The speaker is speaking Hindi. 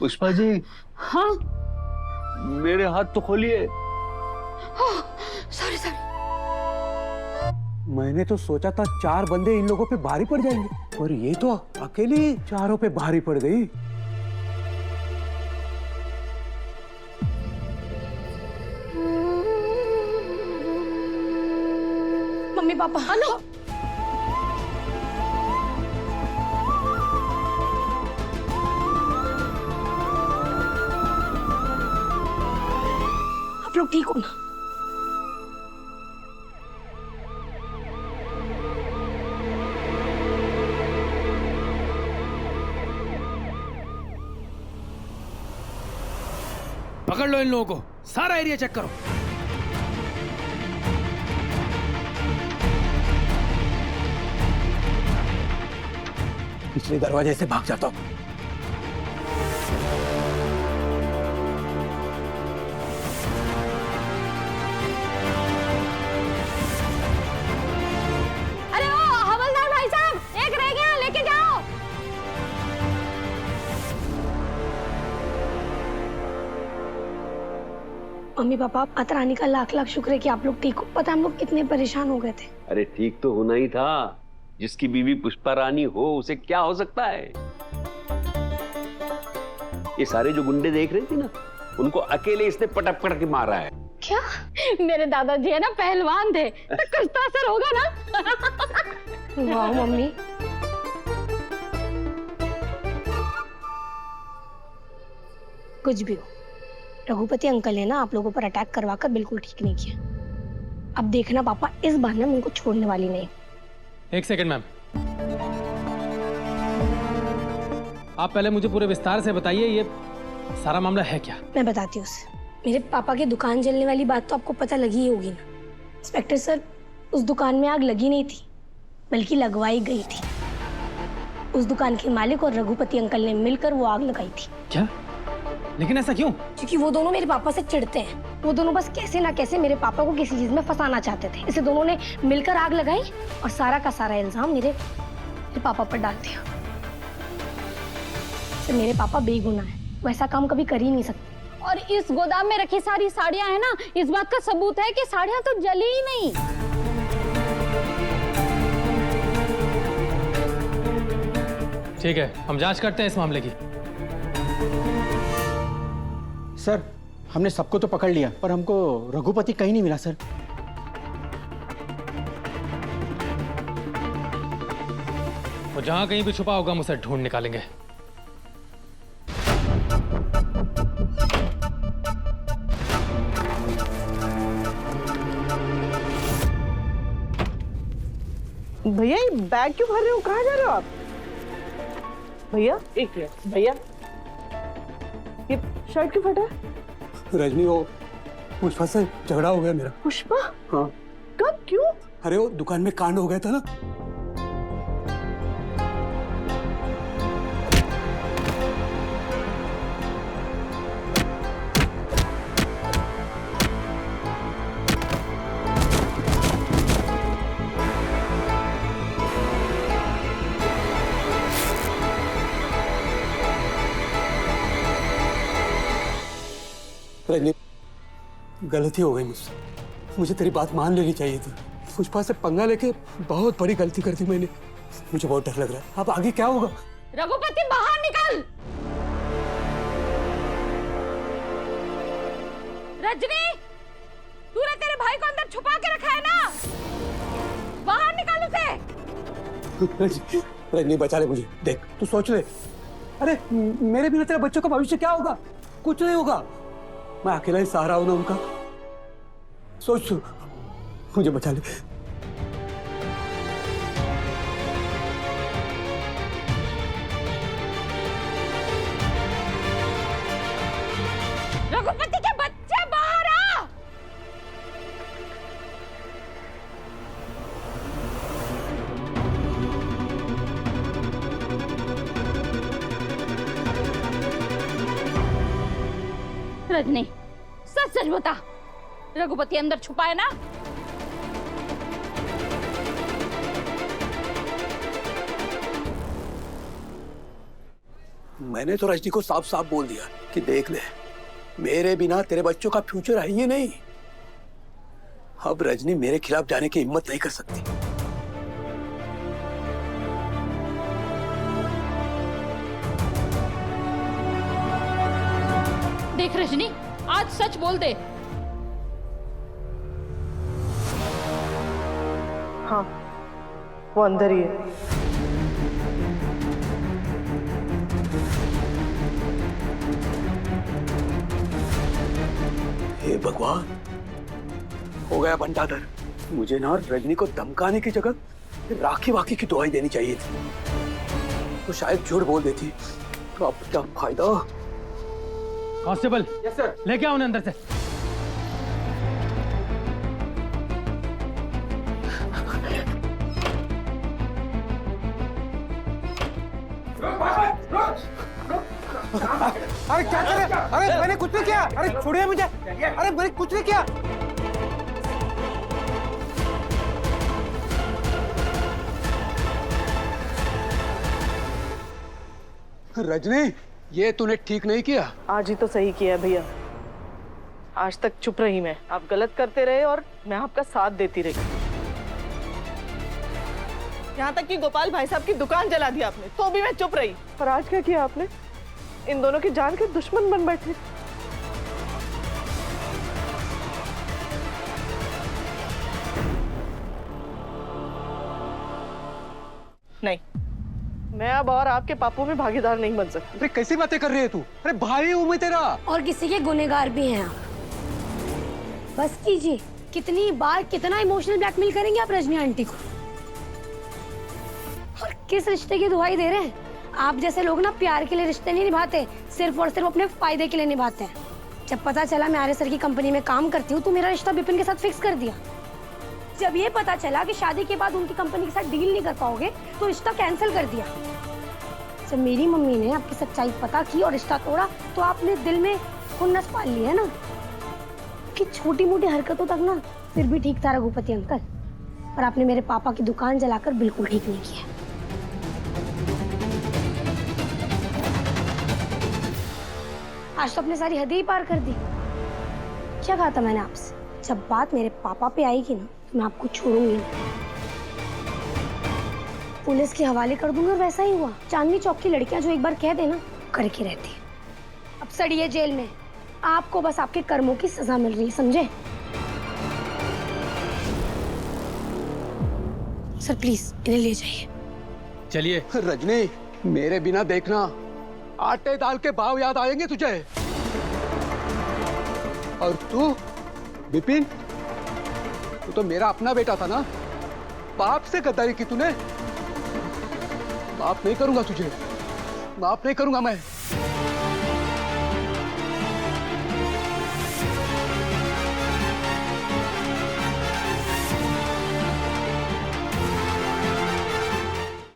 पुष्पा जी। हाँ मेरे हाथ तो खोलिए। Sorry sorry. मैंने तो सोचा था 4 बंदे इन लोगों पे भारी पड़ जाएंगे, और ये तो अकेली चारों पे भारी पड़ गई। Mummy papa. अनु आप लोग ठीक हो ना? पकड़ लो इन लोगों को, सारा एरिया चेक करो। पिछले दरवाजे से भाग जाता हूँ। अरे ओ हवलदार भाई साहब, एक रह गया, लेके जाओ। मम्मी पापा, माता रानी का लाख लाख शुक्र है कि आप लोग ठीक हो। पता हम लोग कितने परेशान हो गए थे। अरे ठीक तो होना ही था। जिसकी बीवी पुष्पा रानी हो उसे क्या हो सकता है। ये सारे जो गुंडे देख रहे थे ना, उनको अकेले इसने पटक पटक के मारा है। क्या? मेरे दादाजी है ना पहलवान थे, तो कुछ तो असर होगा ना। वाह मम्मी। कुछ भी हो, रघुपति अंकल ने ना आप लोगों पर अटैक करवाकर बिल्कुल ठीक नहीं किया। अब देखना पापा, इस बार ना मैं उनको छोड़ने वाली नहीं। एक सेकंड मैम, आप पहले मुझे पूरे विस्तार से बताइए, ये सारा मामला है क्या? मैं बताती हूँ उसे। मेरे पापा की दुकान जलने वाली बात तो आपको पता लगी ही होगी ना। इंस्पेक्टर सर, उस दुकान में आग लगी नहीं थी, बल्कि लगवाई गई थी। उस दुकान के मालिक और रघुपति अंकल ने मिलकर वो आग लगाई थी। क्या? लेकिन ऐसा क्यों? क्योंकि वो दोनों मेरे पापा से चिढ़ते हैं। वो दोनों बस कैसे ना कैसे मेरे पापा को किसी चीज में फंसाना चाहते थे। इसे दोनों ने मिलकर आग लगाई और सारा का सारा इल्जाम मेरे पापा पर डाल दिया। मेरे पापा बेगुनाह है, वो ऐसा काम कभी कर ही नहीं सकते। और इस गोदाम में रखी सारी साड़ियां है ना, इस बात का सबूत है कि साड़ियां तो जली ही नहीं। ठीक है, हम जांच करते हैं इस मामले की। सर, हमने सबको तो पकड़ लिया, पर हमको रघुपति कहीं नहीं मिला सर। वो जहां कहीं भी छुपा होगा हम उसे ढूंढ निकालेंगे। भैया ये बैग क्यों भर रहे हो? कहाँ जा रहे हो आप? भैया एक मिनट, भैया ये शर्ट क्यों फटा है? रजनी, वो पुष्पा से झगड़ा हो गया मेरा। पुष्पा? हाँ। कब? क्यों? अरे वो दुकान में कांड हो गया था ना। रजनी, गलती हो गई मुझसे। मुझे तेरी बात मान लेनी चाहिए थी। पुष्पा से पंगा लेके बहुत बड़ी गलती कर दी मैंने। मुझे बहुत डर लग रहा है। अब आगे क्या होगा? रघुपति बाहर निकल। रजनी, तूने तेरे भाई को अंदर छुपा के रखा है ना? बाहर निकाल उसे। रजनी, बचा ले मुझे। देख, तू सोच ले। अरे मेरे बिना तेरे बच्चों का भविष्य क्या होगा? कुछ नहीं होगा। मैं अकेला ही सहारा हूं ना उनका। सोच, मुझे बचा ले। रघुपति के बच्चे बाहर आ। रजनी, सच सच बता, रघुपति अंदर छुपा है ना? मैंने तो रजनी को साफ साफ बोल दिया कि देख ले, मेरे बिना तेरे बच्चों का फ्यूचर है ही नहीं। अब रजनी मेरे खिलाफ जाने की हिम्मत नहीं कर सकती। देख रजनी, आज सच बोल दे। हाँ, वो अंदर ही है। हे भगवान, हो गया बंटाधर। मुझे ना रजनी को धमकाने की जगह राखी वाकी की दुआई देनी चाहिए थी। तो शायद झूठ बोल देती, तो अब क्या फायदा। Constable, yes sir. लेके आओ उन्हें अंदर से। अरे क्या कर रहे हैं? अरे मैंने कुछ नहीं किया। अरे छोड़िए मुझे। अरे मैंने कुछ नहीं किया। रजनी, ये तूने ठीक नहीं किया। आज ही तो सही किया है भैया। आज तक चुप रही मैं, आप गलत करते रहे और मैं आपका साथ देती रही। यहाँ तक कि गोपाल भाई साहब की दुकान जला दी आपने, तो भी मैं चुप रही। और आज क्या किया आपने? इन दोनों के जान के दुश्मन बन बैठे। नहीं, मैं अब और आपके पापों में भागीदार नहीं बन सकती। अरे कैसी बातें कर रही है तू? अरे भाई हूं मैं तेरा। और किसी के गुनहगार भी हैं आप। बस कीजिए, कितनी बार कितना इमोशनल ब्लैकमेल करेंगे आप रजनी आंटी को? और किस रिश्ते की दुहाई दे रहे हैं? आप जैसे लोग ना प्यार के लिए रिश्ते नहीं निभाते, सिर्फ और सिर्फ अपने फायदे के लिए निभाते हैं। जब पता चला मैं आर्य सर की कंपनी में काम करती हूँ तो मेरा रिश्ता विपिन के साथ फिक्स कर दिया। जब ये पता चला कि शादी के बाद उनकी कंपनी के साथ डील नहीं कर पाओगे तो रिश्ता कैंसिल कर दिया। जब मेरी मम्मी ने आपकी सच्चाई पता की और रिश्ता तोड़ा तो आपने दिल में खुन्नस पाल ली है ना कि छोटी मोटी हरकतों तक ना फिर भी ठीक था रघुपति अंकल, और आपने मेरे पापा की दुकान जलाकर बिल्कुल ठीक नहीं किया। आज तो अपने सारी हदें ही पार कर दी। क्या कहा था मैंने आपसे? जब बात मेरे पापा पे आएगी ना तो मैं आपको छोड़ूंगी नहीं, पुलिस के हवाले कर दूंगी। और वैसा ही हुआ, चांदनी चौक की लड़कियां जो एक बार कह देना करके रहती है। अब सड़िए जेल में, आपको बस आपके कर्मों की सजा मिल रही है, समझे? सर प्लीज इन्हें ले जाइए। चलिए। रजनी, मेरे बिना देखना आटे दाल के भाव याद आएंगे तुझे। और तू विपिन, तू तो मेरा अपना बेटा था ना। बाप से गद्दारी की तूने। माफ नहीं करूंगा तुझे, माफ नहीं करूंगा मैं।